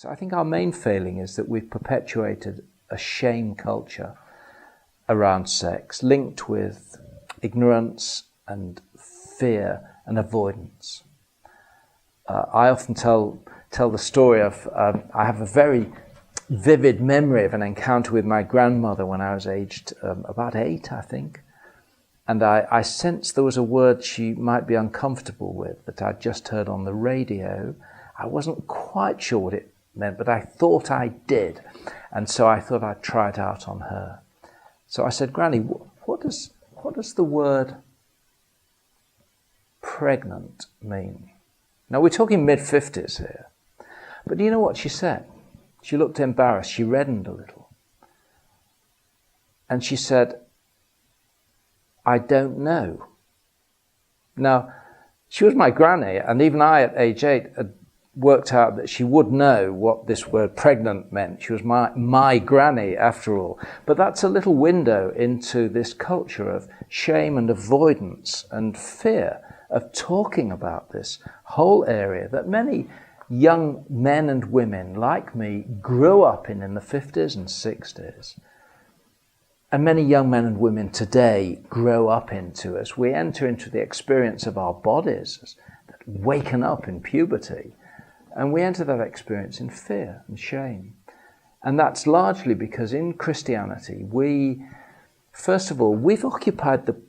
sex. I think our main failing is that we've perpetuated a shame culture around sex, linked with ignorance and fear and avoidance. I often tell the story of, I have a very vivid memory of an encounter with my grandmother when I was aged about 8, I think. And I sensed there was a word she might be uncomfortable with that I'd just heard on the radio. I wasn't quite sure what it meant, but I thought I did. And so I thought I'd try it out on her. So I said, Granny, what does the word pregnant mean? Now, we're talking mid-50s here. But do you know what she said? She looked embarrassed. She reddened a little. And she said, I don't know. Now, she was my granny, and even I at age 8 had worked out that she would know what this word pregnant meant. She was my granny, after all. But that's a little window into this culture of shame and avoidance and fear of talking about this whole area that many young men and women like me grew up in the 50s and 60s. And many young men and women today grow up into as we enter into the experience of our bodies as waken up in puberty. And we enter that experience in fear and shame. And that's largely because in Christianity, first of all, we've occupied the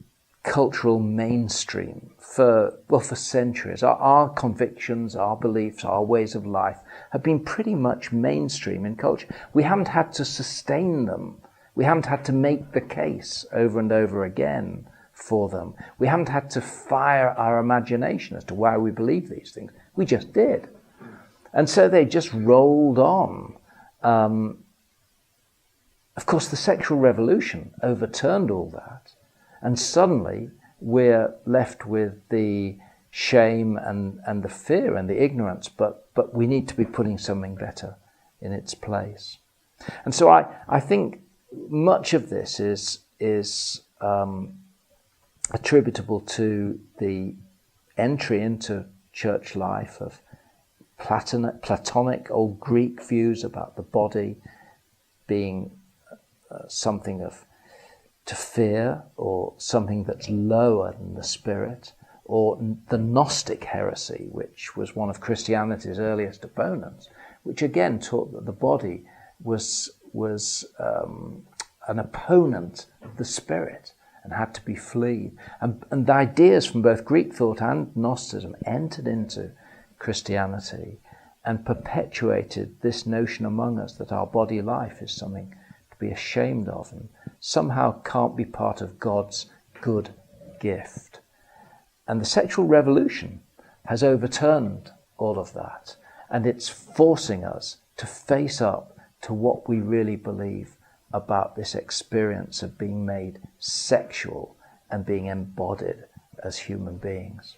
cultural mainstream for centuries. Our convictions, our beliefs, our ways of life have been pretty much mainstream in culture. We haven't had to sustain them. We haven't had to make the case over and over again for them. We haven't had to fire our imagination as to why we believe these things. We just did. And so they just rolled on. Of course, the sexual revolution overturned all that. And suddenly we're left with the shame and the fear and the ignorance, but we need to be putting something better in its place. And so I think much of this is attributable to the entry into church life of Platonic old Greek views about the body being something to fear, or something that's lower than the spirit, or the Gnostic heresy, which was one of Christianity's earliest opponents, which again taught that the body was an opponent of the spirit and had to be fleed. And the ideas from both Greek thought and Gnosticism entered into Christianity and perpetuated this notion among us that our body life is something to be ashamed of and somehow can't be part of God's good gift. And the sexual revolution has overturned all of that, and it's forcing us to face up to what we really believe about this experience of being made sexual and being embodied as human beings.